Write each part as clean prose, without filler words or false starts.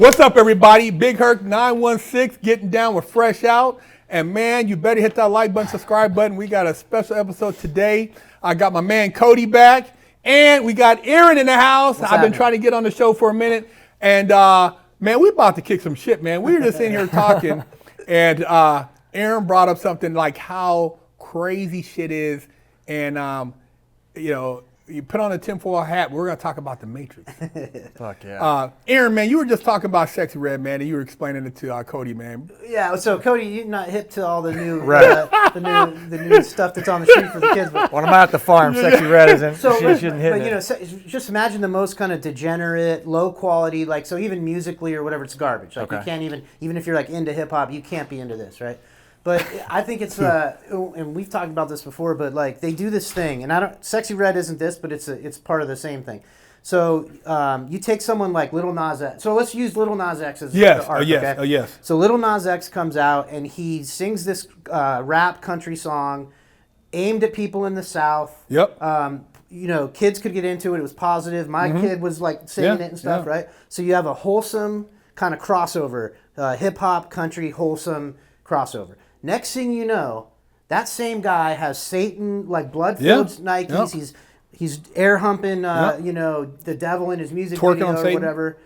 What's up, everybody? Big Herc 916 getting down with Fresh Out. And man, you better hit that like button, subscribe button. We got a special episode today. I got my man Cody back, and we got Aren in the house. I've been trying to get on the show for a minute, and man, we about to kick some shit, man. We were just sitting here talking, and Aren brought up something like how crazy shit is, and you know, you put on a tinfoil hat. We're gonna talk about the Matrix. Fuck yeah. Aren, man, you were just talking about Sexy Red, man, and you were explaining it to Cody, man. Yeah. So Cody, you're not hip to all the new, the new stuff that's on the street for the kids. But when I'm out at the farm, Sexy Red isn't. so, she shouldn't hit but it. you know, just imagine the most kind of degenerate, low quality, like so even musically or whatever, it's garbage. Like you can't even if you're like into hip hop, you can't be into this, right? But I think it's and we've talked about this before, but like they do this thing, and Sexy Red isn't this, but it's part of the same thing. So you take someone like Lil Nas X. So let's use Lil Nas X as the arc, okay? Yes. So Lil Nas X comes out and he sings this rap country song aimed at people in the South. Yep. You know, kids could get into it. It was positive. My kid was like singing it and stuff, right? So you have a wholesome kind of crossover, hip hop, country, wholesome crossover. Next thing you know, that same guy has Satan, like blood-filled Nikes. Yep. He's air humping, you know, the devil in his music video or whatever.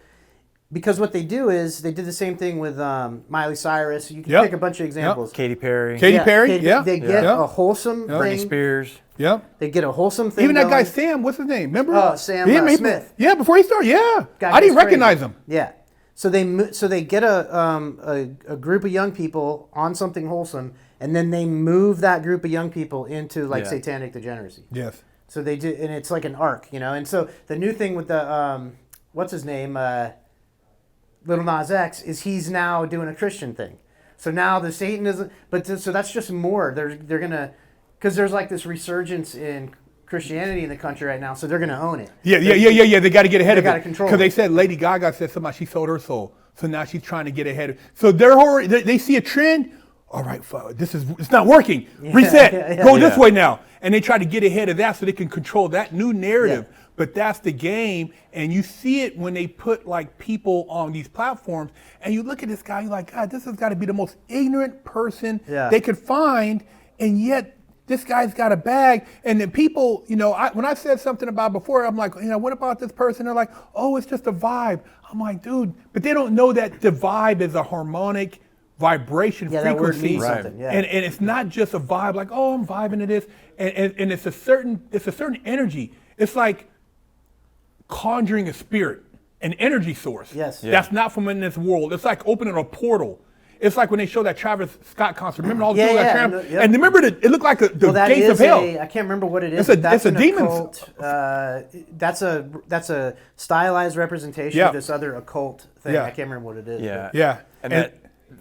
Because what they do is they did the same thing with Miley Cyrus. You can pick a bunch of examples. Katy Perry. They get a wholesome thing. Britney Spears. Ythey get a wholesome thing. Even that guy Sam, what's his name? Remember? Oh, Sam Smith. Yeah, before he started. Yeah, I didn't recognize him. Yeah. So they get a group of young people on something wholesome, and then they move that group of young people into like satanic degeneracy. Yes. So they do, and it's like an arc, you know. And so the new thing with the what's his name, Lil Nas X, is he's now doing a Christian thing. So now the Satanism, so that's just more. They're gonna, because there's like this resurgence in Christianity in the country right now, so they're going to own it. Yeah. They got to get ahead of it. They got to control it. Because they said Lady Gaga said somebody she sold her soul, so now she's trying to get ahead of it. So they see a trend. All right, it's not working. Reset. Go this way now, and they try to get ahead of that so they can control that new narrative. Yeah. But that's the game, and you see it when they put like people on these platforms, and you look at this guy, you're like, God, this has got to be the most ignorant person they could find, and yet. This guy's got a bag, and then people, you know, when I said something about before, I'm like, you know, what about this person? They're like, oh, it's just a vibe. I'm like, dude, but they don't know that the vibe is a harmonic vibration frequency. That word means something. Yeah. And it's not just a vibe like, oh, I'm vibing to this, and it's a certain energy. It's like conjuring a spirit, an energy source. Yes. Yeah. That's not from in this world. It's like opening a portal. It's like when they showed that Travis Scott concert. Remember all the people that tramp? And remember it looked like the gates of hell. I can't remember what it is. It's a demon. That's a stylized representation of this other occult thing. I can't remember what it is. Yeah. And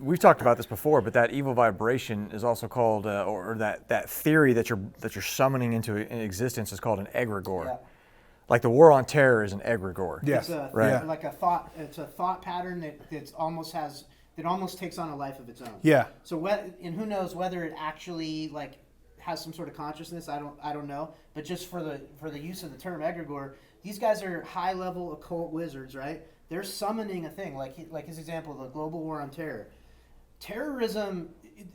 we've talked about this before, but that evil vibration is also called, or that theory that you're summoning into existence is called an egregore. Yeah. Like the war on terror is an egregore. Yes. It's like a thought. It's a thought pattern that almost takes on a life of its own. Yeah. So and who knows whether it actually like has some sort of consciousness? I don't know. But just for the use of the term egregore, these guys are high level occult wizards, right? They're summoning a thing like his example, the global war on terror. Terrorism,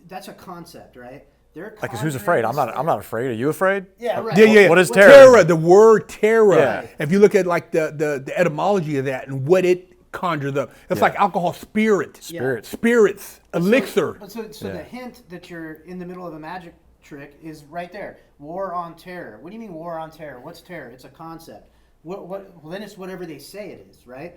that's a concept, right? Like, who's afraid? I'm not afraid. Are you afraid? Yeah, right. Yeah. What is terror? Terror, the word terror. Yeah. If you look at like the etymology of that and what it conjures up, it's like alcohol, spirits, elixir. So the hint that you're in the middle of a magic trick is right there. War on terror. What do you mean war on terror? What's terror? It's a concept. Well, then it's whatever they say it is, right?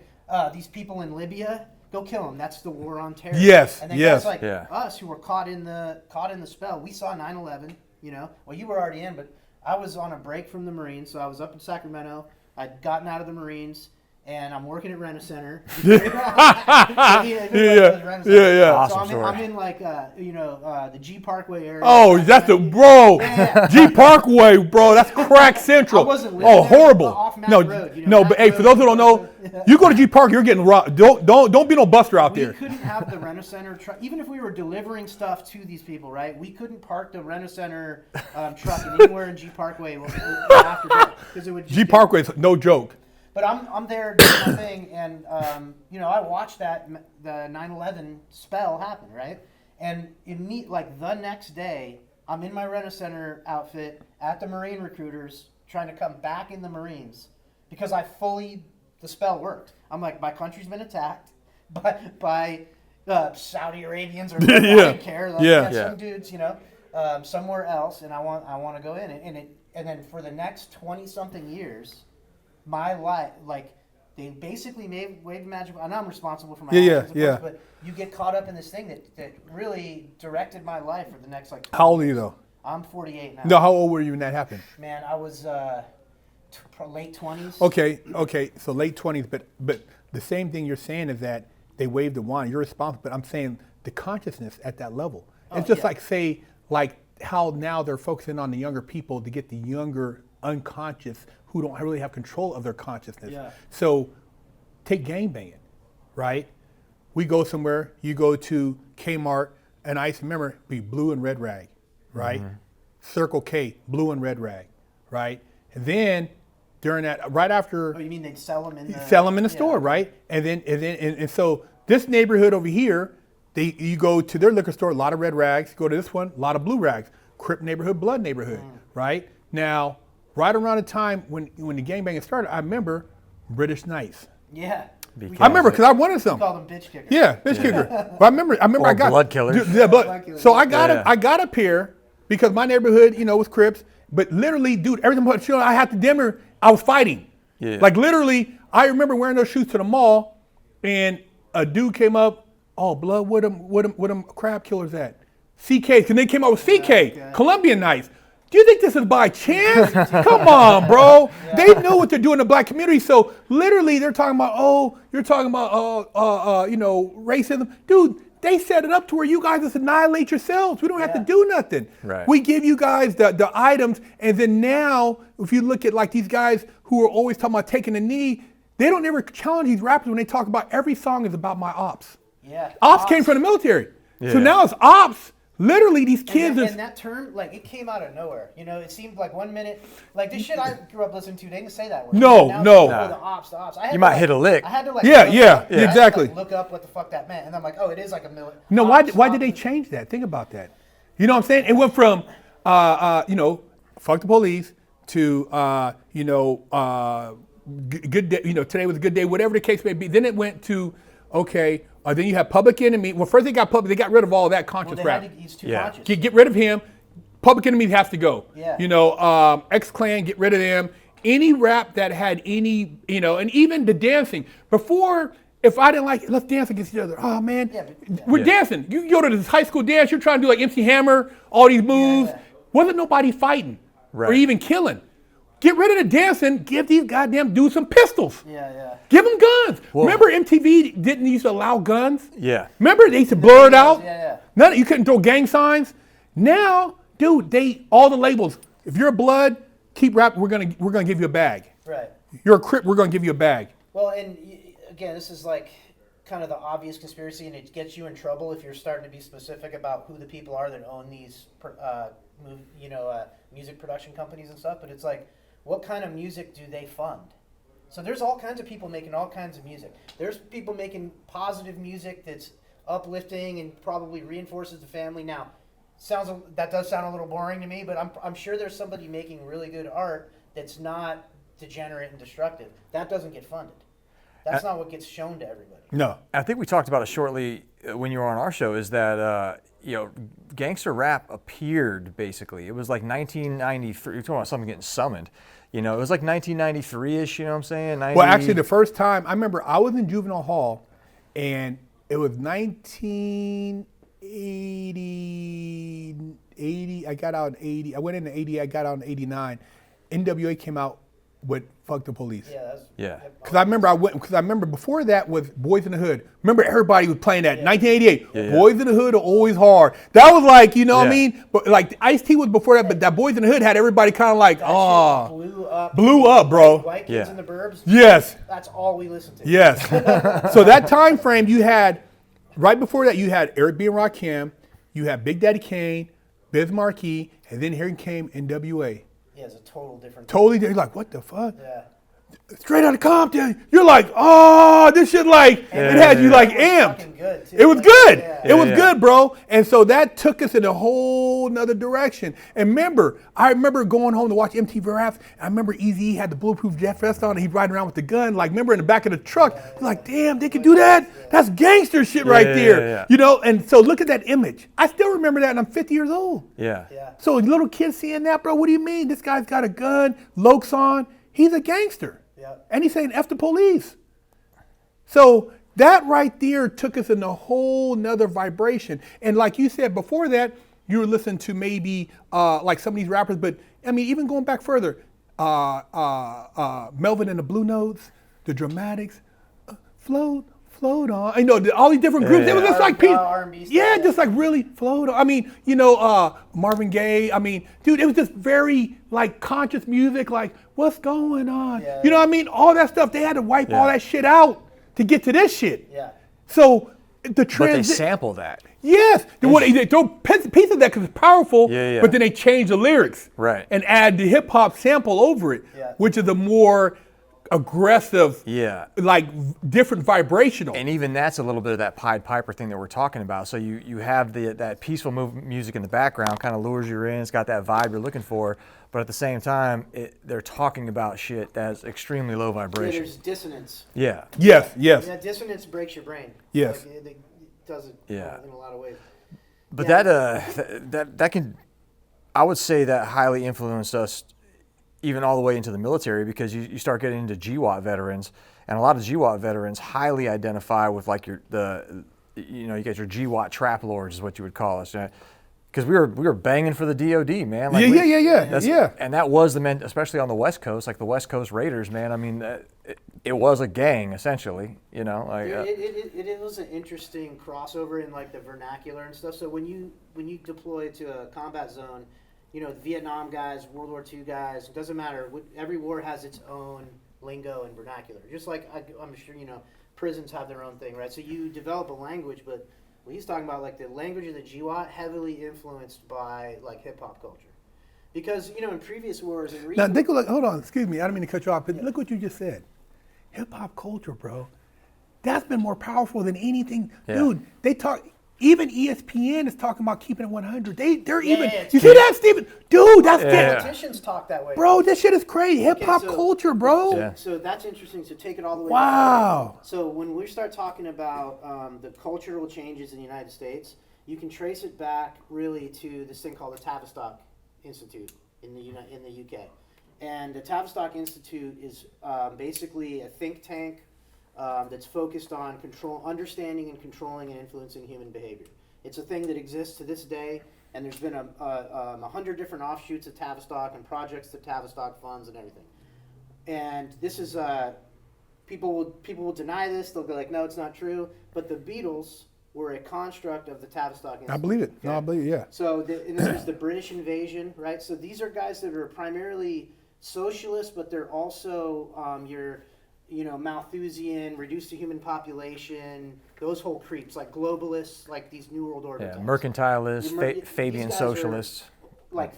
These people in Libya. Go kill them. That's the war on terror. Yes. And then guys like us who were caught in the spell. We saw 9/11. You know. Well, you were already in, but I was on a break from the Marines, so I was up in Sacramento. I'd gotten out of the Marines, and I'm working at Rent-A-Center. Awesome so I'm in like the G Parkway area. Oh, that's the bro. G Parkway, bro. That's crack central. I wasn't living horrible. Off Mountain Road, but hey, for those who don't know, you go to G Park, you're getting robbed. Don't be no buster out there. We couldn't have the Rent-A-Center truck, even if we were delivering stuff to these people, right? We couldn't park the Rent-A-Center truck anywhere in G Parkway after that because it would. G Parkway is no joke. But I'm there doing my thing, and I watched the 9/11 spell happen, right? And the next day, I'm in my Rent-A-Center outfit at the Marine recruiters, trying to come back in the Marines because the spell worked. I'm like, my country's been attacked by Saudi Arabians or I don't care. Like, some dudes, somewhere else, and I want to go in, and then for the next 20-something years, my life, like, they basically waved magic. I know I'm responsible for my actions, of course, but you get caught up in this thing that really directed my life for the next, like, 20 How old are you, years. though? I'm 48 now. No, how old were you when that happened? Man, I was late 20s. Okay, so late 20s, but the same thing you're saying is that they waved the wand. You're responsible, but I'm saying the consciousness at that level. It's just like how now they're focusing on the younger people to get the younger unconscious who don't really have control of their consciousness. Yeah. So take gangbanging, right? We go somewhere, you go to Kmart, and I remember be blue and red rag, right? Mm-hmm. Circle K, blue and red rag, right? And then during that, right after. Oh, you mean they'd sell them in the. Sell them in the store, right? And so this neighborhood over here, you go to their liquor store, a lot of red rags. You go to this one, a lot of blue rags. Crip neighborhood, blood neighborhood, right? Now, right around the time when the gangbanging started, I remember British Knights. Yeah. I remember because I wanted some. We called them bitch kickers. Yeah, bitch kicker. But I remember or I got blood killers. Yeah, Blood killers. so I got up here because my neighborhood, was Crips. But literally, dude, every time I had to dimmer, I was fighting. Yeah. Like literally, I remember wearing those shoes to the mall, and a dude came up. Oh, blood, where them crab killers at? CK, and they came out with CK, Okay. Colombian Knights. Do you think this is by chance? Come on, bro. Yeah. They know what they're doing in the black community. So literally, they're talking about, you're talking about, racism, dude. They set it up to where you guys just annihilate yourselves. We don't have to do nothing. Right. We give you guys the items, and then now, if you look at like these guys who are always talking about taking a knee, they don't ever challenge these rappers when they talk about every song is about my ops. Yeah. Ops came from the military. Yeah. So now it's ops. Literally, these kids. And that term, like, it came out of nowhere. It seemed like 1 minute, like this shit I grew up listening to, they didn't say that word. No. The ops. You might hit a lick. I had to exactly. Look up what the fuck that meant, and I'm like, oh, it is like a military. No, why did they change that? Think about that. You know what I'm saying? It went from, fuck the police to, good day. Today was a good day. Whatever the case may be. Then it went to, okay. Then you have Public Enemy. Well, first they got rid of all of that conscious rap. He's too conscious. Get rid of him. Public Enemy has to go. Yeah. X-Clan, get rid of them. Any rap that had any, and even the dancing. Before, if I didn't like it, let's dance against each other. Oh, man. We're dancing. You go to this high school dance, you're trying to do like MC Hammer, all these moves. Yeah. Wasn't nobody fighting or even killing. Get rid of the dancing. Give these goddamn dudes some pistols. Yeah. Give them guns. Whoa. Remember MTV didn't used to allow guns? Yeah. Remember they used to blur it out? Yeah. You couldn't throw gang signs. Now, dude, all the labels. If you're a blood, keep rap. We're gonna give you a bag. Right. You're a Crip. We're gonna give you a bag. Well, and again, this is like kind of the obvious conspiracy, and it gets you in trouble if you're starting to be specific about who the people are that own these, music production companies and stuff. But it's like, what kind of music do they fund? So there's all kinds of people making all kinds of music. There's people making positive music that's uplifting and probably reinforces the family. Now, that does sound a little boring to me, but I'm sure there's somebody making really good art that's not degenerate and destructive. That doesn't get funded. That's not what gets shown to everybody. No. I think we talked about it shortly when you were on our show, is that gangster rap appeared basically. It was like 1993. You're talking about something getting summoned. It was like 1993-ish, you know what I'm saying? Well, actually, the first time, I remember I was in juvenile hall, and it was 1980, I got out in 80. I went into 80, I got out in 89. NWA came out with Fuck the Police. Yeah. Because I remember before that was Boys in the Hood. Remember everybody was playing that. 1988. Yeah. Boys in the Hood are always hard. That was like, what I mean? But like Ice-T was before that, but that Boys in the Hood had everybody kind of like, blew up, bro. White Kids in the Burbs. Yes. That's all we listened to. Yes. So that time frame you had, right before that you had Eric B. and Rakim, you had Big Daddy Kane, Biz Markie, and then here came NWA. Yeah, it's a total different. Totally different. Like, what the fuck? Yeah. Straight out of Compton. You're like, oh, this shit like, it had you like amped. Fucking good, too. It was Like, good. yeah. It was good, bro. And so that took us in a whole nother direction. And remember, I remember going home to watch MTV Raps. I remember Eazy had the bulletproof jet vest on and he's riding around with the gun. Like, remember in the back of the truck, like, damn, they could do that? That's gangster shit right there. Yeah. You know, and so look at that image. I still remember that and I'm 50 years old. Yeah. So little kids seeing that, bro, what do you mean? This guy's got a gun, Lokes on. He's a gangster. And he's saying F the police. So that right there took us in a whole nother vibration. And like you said before that, you were listening to maybe like some of these rappers, but I mean, even going back further, Melvin and the Blue Notes, the Dramatics, float on. I know all these different groups. It was just like R&B style. just like really float on. I mean, you know, Marvin Gaye. I mean, dude, it was just very like conscious music. Like, what's going on? You know what I mean? All that stuff. They had to wipe all that shit out to get to this shit. So the trend. But they sample that. Yes, they throw piece of that because it's powerful. But then they change the lyrics. Right. And add the hip hop sample over it, which is a more aggressive, like different vibrational. And even that's a little bit of that Pied Piper thing that we're talking about. So you have that peaceful music in the background, kind of lures you in. It's got that vibe you're looking for, but at the same time, they're talking about shit that's extremely low vibration. There's dissonance. Yes. Yeah, dissonance breaks your brain. Yes. Like, it does it in a lot of ways. But that can, I would say that highly influenced us even all the way into the military, because you start getting into GWAT veterans, and a lot of GWAT veterans highly identify with like you got your GWAT trap lords is what you would call us, because we were banging for the DOD, man. Like And that was the men, especially on the West Coast, like the West Coast Raiders, man. I mean, it was a gang essentially, you know. Like it was an interesting crossover in like the vernacular and stuff. So when you deploy to a combat zone, you know, the Vietnam guys, World War II guys, it doesn't matter. Every war has its own lingo and vernacular. Just like I'm sure, you know, prisons have their own thing, right? So you develop a language, but what he's talking about, like the language of the GWAT, heavily influenced by like hip hop culture. Because, you know, in previous wars and now, think hold on, excuse me, I don't mean to cut you off, but look what you just said. Hip hop culture, bro. That's been more powerful than anything. Dude, they talk. Even ESPN is talking about keeping it 100. They're even. You see that, Steven? Dude, that's politicians talk that way. Bro, this shit is crazy. Hip hop culture, bro. So that's interesting. So take it all the way. Wow. So when we start talking about the cultural changes in the United States, you can trace it back really to this thing called the Tavistock Institute in the UK. And the Tavistock Institute is basically a think tank that's focused on understanding and controlling and influencing human behavior. It's a thing that exists to this day, and there's been 100 different offshoots of Tavistock and projects that Tavistock funds and everything. And this is people will deny this. They'll be like, no, it's not true. But the Beatles were a construct of the Tavistock Institute. I believe it. Okay? No, I believe it. Yeah. So and this was the British invasion, right? So these are guys that are primarily socialist, but they're also Malthusian, reduced to human population, those whole creeps, like globalists, like these New World Order types. Mercantilists, Fabian socialists. Like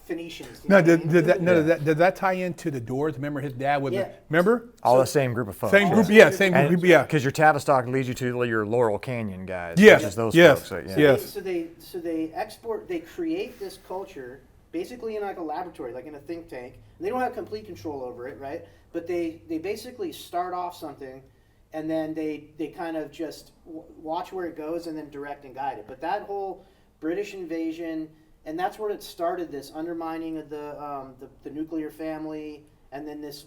Phoenicians. Does that tie into the Doors? Remember his dad was remember? All the same group of folks. Same group, same group, Because your Tavistock leads you to your Laurel Canyon guys. Yes, which is those yes, folks. yes. So they create this culture basically in like a laboratory, like in a think tank. And they don't have complete control over it, right? But they basically start off something, and then they kind of just watch where it goes and then direct and guide it. But that whole British invasion, and that's where it started, this undermining of the nuclear family, and then this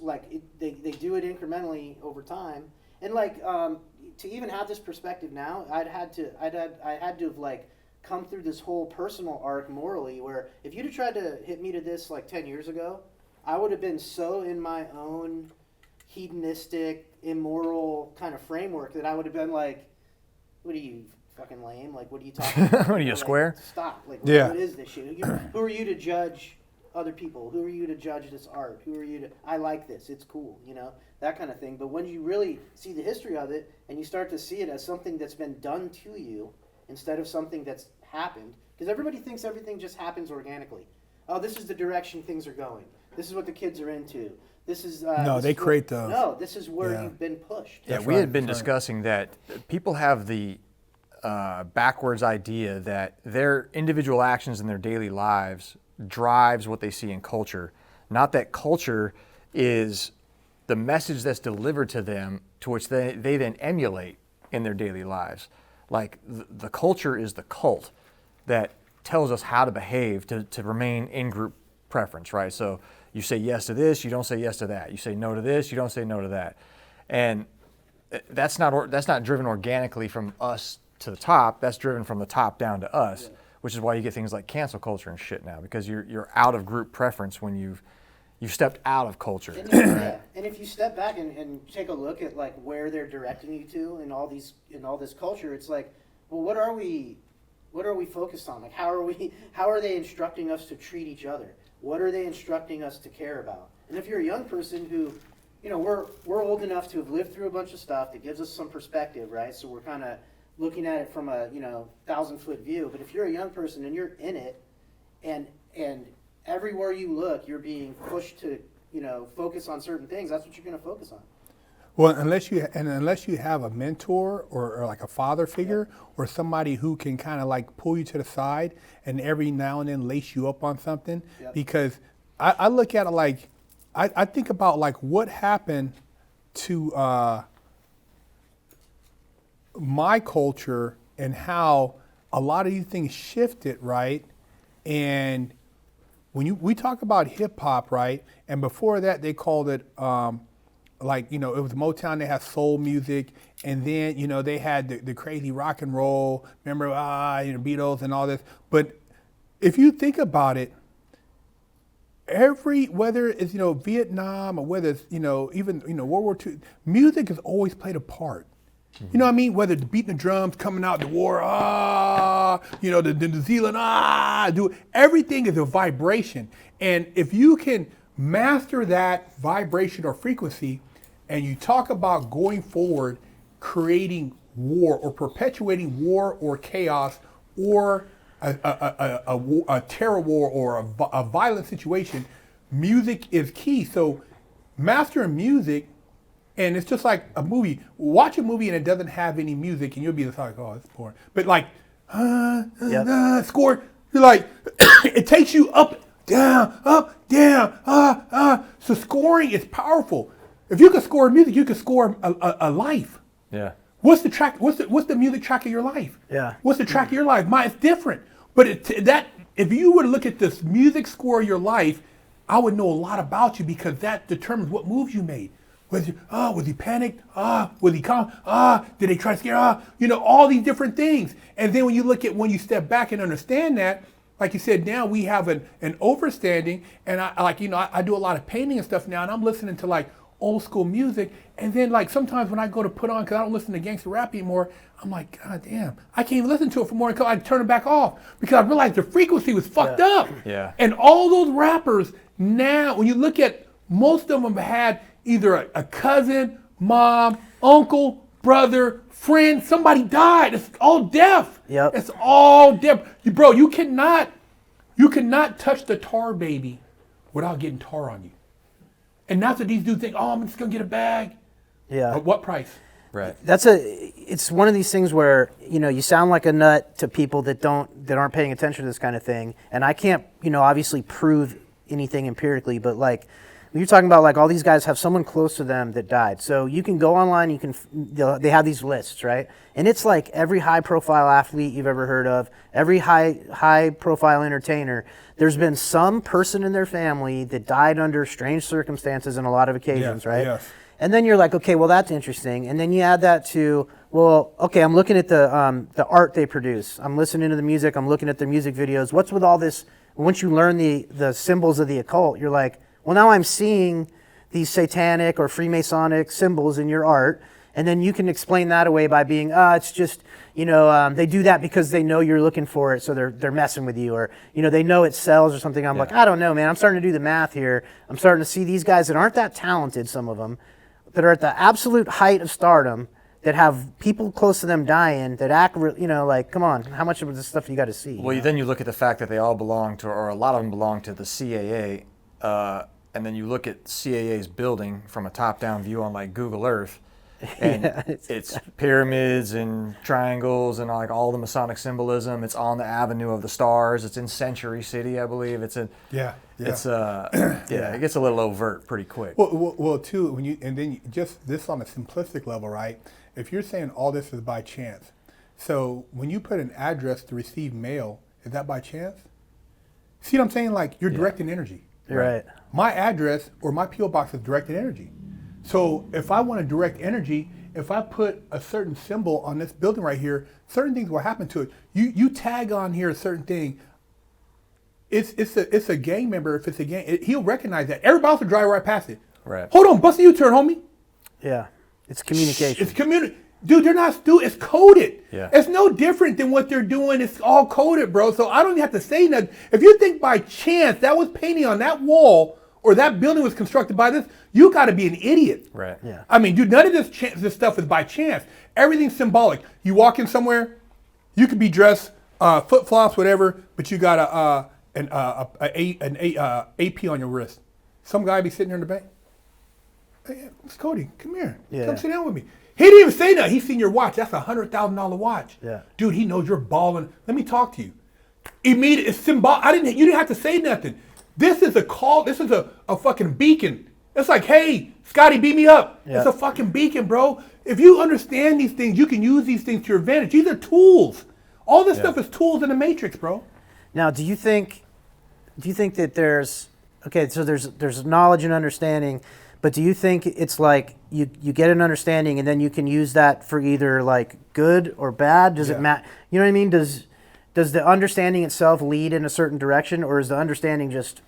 they do it incrementally over time. And to even have this perspective now, I had to have like come through this whole personal arc morally, where if you'd have tried to hit me to this like 10 years ago, I would have been so in my own hedonistic, immoral kind of framework that I would have been like, what are you, fucking lame? Like, what are you talking about? What are you, square? Stop. Like, what is this shit? Who are you to judge other people? Who are you to judge this art? Who are you to, I like this, it's cool, you know, that kind of thing. But when you really see the history of it, and you start to see it as something that's been done to you, instead of something that's happened, because everybody thinks everything just happens organically. Oh, this is the direction things are going. This is what the kids are into. This is No, they create those. No, this is where Yeah. you've been pushed. Yeah, That's we right, had been that's right. discussing that people have the backwards idea that their individual actions in their daily lives drives what they see in culture, not that culture is the message that's delivered to them, to which they then emulate in their daily lives. Like the culture is the cult that tells us how to behave to remain in group preference, right? So you say yes to this, you don't say yes to that. You say no to this, you don't say no to that. And that's not driven organically from us to the top. That's driven from the top down to us, which is why you get things like cancel culture and shit now, because you're out of group preference when you've stepped out of culture. And if you step back and take a look at like where they're directing you to in all this culture, it's like, well, what are we focused on? Like how are they instructing us to treat each other? What are they instructing us to care about? And if you're a young person who, we're old enough to have lived through a bunch of stuff that gives us some perspective, right? So we're kind of looking at it from a 1,000-foot view. But if you're a young person and you're in it, and everywhere you look, you're being pushed to focus on certain things. That's what you're going to focus on. Well, unless you have a mentor or like a father figure or somebody who can kind of like pull you to the side and every now and then lace you up on something, because I look at it like I think about like what happened to my culture and how a lot of these things shifted, right? And when we talk about hip hop, right? And before that, they called it it was Motown. They had soul music, and then they had the crazy rock and roll. Remember, Beatles and all this. But if you think about it, whether it's Vietnam or whether it's even World War II, music has always played a part. You know what I mean? Whether it's beating the drums, coming out the war, the New Zealand, everything is a vibration. And if you can master that vibration or frequency, and you talk about going forward, creating war or perpetuating war or chaos or a terror war or a violent situation, music is key. So mastering music. And it's just like a movie. Watch a movie and it doesn't have any music, and you'll be like, "Oh, it's boring." But like, score, you're like, it takes you up, down. So scoring is powerful. If you can score music, you can score a life. Yeah. What's the track? What's the music track of your life? Yeah. What's the track of your life? Mine's different. But if you were to look at this music score of your life, I would know a lot about you because that determines what moves you made. Was he panicked? Was he calm? Did they try to scare? All these different things. And then when you step back and understand that, like you said, now we have an overstanding. And I do a lot of painting and stuff now, and I'm listening to like old school music. And then like sometimes when I go to put on, because I don't listen to gangster rap anymore, I'm like, God damn, I can't even listen to it for more until I turn it back off because I realized the frequency was fucked up. Yeah. And all those rappers now, when you look at, most of them had either a cousin, mom, uncle, brother, friend, somebody died. It's all death. Yep. It's all death. Bro, you cannot touch the tar baby without getting tar on you. And that's what these dudes think, I'm just gonna get a bag. Yeah. At what price? Right. It's one of these things where, you sound like a nut to people that aren't paying attention to this kind of thing. And I can't, obviously prove anything empirically, but like, you're talking about like all these guys have someone close to them that died. So you can go online, they have these lists, right? And it's like every high profile athlete you've ever heard of, every high profile entertainer, there's been some person in their family that died under strange circumstances in a lot of occasions, right? Yes. And then you're like, okay, well that's interesting. And then you add that to, well, okay, I'm looking at the art they produce. I'm listening to the music, I'm looking at their music videos. What's with all this? Once you learn the symbols of the occult, you're like, well, now I'm seeing these satanic or Freemasonic symbols in your art, and then you can explain that away by being, it's just, they do that because they know you're looking for it, so they're messing with you, or they know it sells or something. I'm like, I don't know, man. I'm starting to do the math here. I'm starting to see these guys that aren't that talented, some of them, that are at the absolute height of stardom, that have people close to them dying, that act, like, come on, how much of this stuff you got to see? Well, then you look at the fact that they all belong to, or a lot of them belong to the CAA. and then you look at CAA's building from a top-down view on like Google Earth, and it's pyramids and triangles and like all the Masonic symbolism. It's on the Avenue of the Stars. It's in Century City, I believe. It's in. Yeah. It's it gets a little overt pretty quick. Well, too, when just this on a simplistic level, right? If you're saying all this is by chance, so when you put an address to receive mail, is that by chance? See what I'm saying? Like you're directing energy. Right. My address or my PO box is directed energy. So if I want to direct energy, if I put a certain symbol on this building right here, certain things will happen to it. You tag on here a certain thing. It's a gang member. If it's a gang, he'll recognize that. Everybody else will drive right past it. Right. Hold on, bust a U-turn, homie. Yeah. It's communication. It's Dude, they're not stupid. It's coded. Yeah. It's no different than what they're doing. It's all coded, bro. So I don't even have to say nothing. If you think by chance that was painting on that wall or that building was constructed by this, you got to be an idiot. Right. Yeah. I mean, dude, none of this stuff is by chance. Everything's symbolic. You walk in somewhere, you could be dressed flip flops, whatever, but you got an AP on your wrist. Some guy be sitting there in the bank. Hey, it's Cody. Come here. Yeah. Come sit down with me. He didn't even say nothing. He seen your watch. That's $100,000 watch. Yeah. Dude, he knows you're balling. Let me talk to you. Immediate. It's symbolic. You didn't have to say nothing. This is a call. This is a fucking beacon. It's like, hey, Scotty, beat me up. Yeah. It's a fucking beacon, bro. If you understand these things, you can use these things to your advantage. These are tools. All this stuff is tools in the matrix, bro. Now, do you think that there's knowledge and understanding, but do you think it's like you get an understanding and then you can use that for either like good or bad? Does it matter? You know what I mean? Does the understanding itself lead in a certain direction, or is the understanding just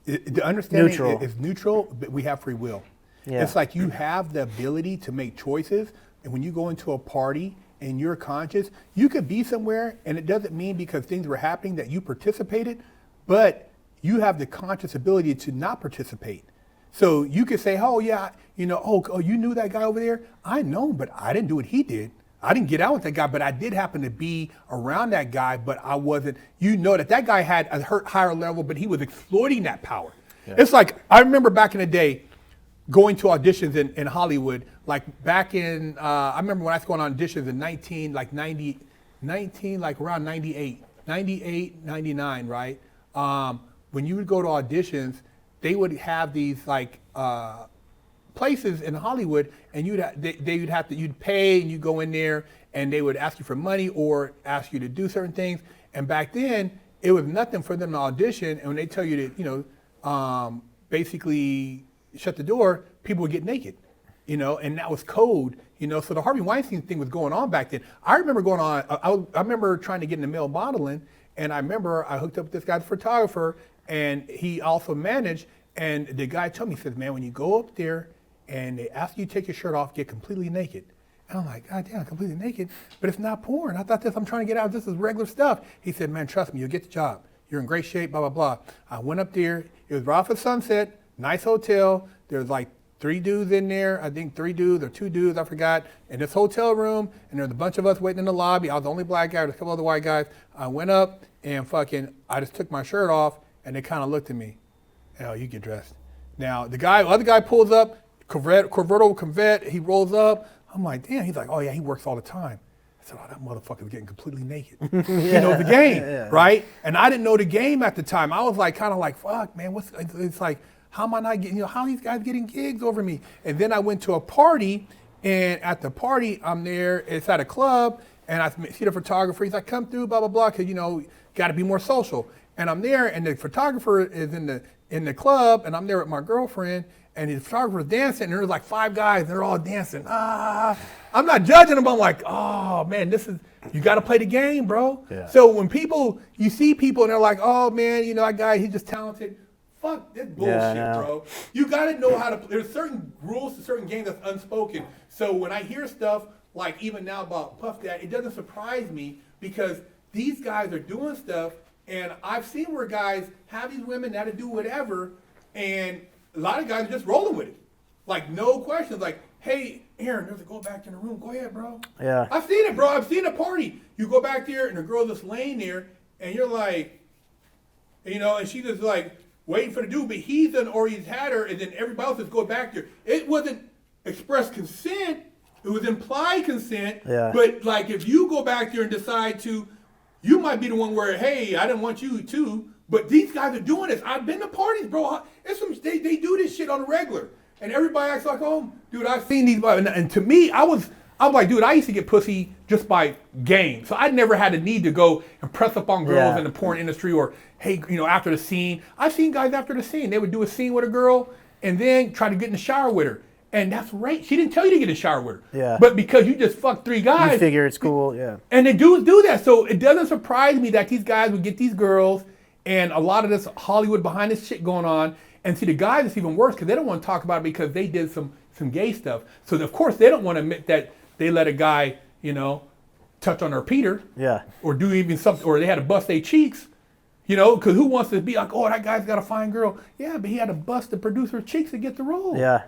the understanding neutral? is neutral, but we have free will. Yeah. It's like you have the ability to make choices, and when you go into a party and you're conscious, you could be somewhere, and it doesn't mean because things were happening that you participated, but you have the conscious ability to not participate. So you could say, oh yeah, you knew that guy over there? I know, but I didn't do what he did. I didn't get out with that guy, but I did happen to be around that guy, but I wasn't. You know that guy had a higher level, but he was exploiting that power. Yeah. It's like, I remember back in the day going to auditions in Hollywood, like back in, I remember when I was going on auditions in around 98, 99, right? When you would go to auditions, they would have these like places in Hollywood, and you'd pay and you go in there, and they would ask you for money or ask you to do certain things. And back then, it was nothing for them to audition. And when they tell you to, basically shut the door, people would get naked, and that was code, So the Harvey Weinstein thing was going on back then. I remember going on. I remember trying to get into male modeling, and I remember I hooked up with this guy's photographer, and he also managed. And the guy told me, he says, man, when you go up there and they ask you to take your shirt off, get completely naked. And I'm like, God damn, completely naked? But it's not porn. I thought I'm trying to get out. This is regular stuff. He said, man, trust me, you'll get the job. You're in great shape, blah, blah, blah. I went up there. It was right off of Sunset, nice hotel. There's like 3 dudes in there. I think 3 dudes or 2 dudes, I forgot, in this hotel room. And there's a bunch of us waiting in the lobby. I was the only black guy. There's a couple other white guys. I went up and I just took my shirt off, and they kind of looked at me. Oh, you get dressed. Now, the other guy pulls up, Corvette, he rolls up. I'm like, damn. He's like, oh, yeah, he works all the time. I said, oh, that motherfucker's getting completely naked. He knows the game, right? And I didn't know the game at the time. I was like, kind of like, fuck, man, it's like, how am I not getting, how are these guys getting gigs over me? And then I went to a party, and at the party, I'm there, it's at a club, and I see the photographer. He's like, come through, blah, blah, blah, because, got to be more social. And I'm there, and the photographer is in the club, and I'm there with my girlfriend, and the photographer's dancing, and there's like 5 guys, and they're all dancing. I'm not judging them, I'm like, oh man, you gotta play the game, bro. Yeah. So when you see people and they're like, oh man, that guy, he's just talented. Fuck, that's bullshit, bro. You gotta know how to play. There's certain rules to certain games that's unspoken. So when I hear stuff, like even now about Puff Daddy, it doesn't surprise me because these guys are doing stuff. And I've seen where guys have these women that'll do whatever, and a lot of guys are just rolling with it. Like, no questions. Like, hey, Aren, there's a go back in the room. Go ahead, bro. Yeah. I've seen it, bro. I've seen a party. You go back there, and the girl's just laying there, and you're like, and she just like, waiting for the dude, but he's had her, and then everybody else is going back there. It wasn't express consent. It was implied consent. Yeah. But like if you go back there and decide to, you might be the one where, hey, I didn't want you to, but these guys are doing this. I've been to parties, bro. They do this shit on the regular. And everybody acts like, oh, dude, I've seen these. And to me, I'm like, dude, I used to get pussy just by game. So I never had a need to go and press up on girls in the porn industry or, hey, after the scene. I've seen guys after the scene. They would do a scene with a girl and then try to get in the shower with her. And that's right. She didn't tell you to get in the shower with her. Yeah. But because you just fucked 3 guys. You figure it's cool, yeah. And the dudes do that. So it doesn't surprise me that these guys would get these girls and a lot of this Hollywood behind this shit going on. And see, the guys, it's even worse because they don't want to talk about it because they did some gay stuff. So, of course, they don't want to admit that they let a guy, touch on their Peter. Yeah. Or do even something, or they had to bust their cheeks. Because who wants to be like, oh, that guy's got a fine girl. Yeah, but he had to bust the producer's cheeks to get the role. Yeah.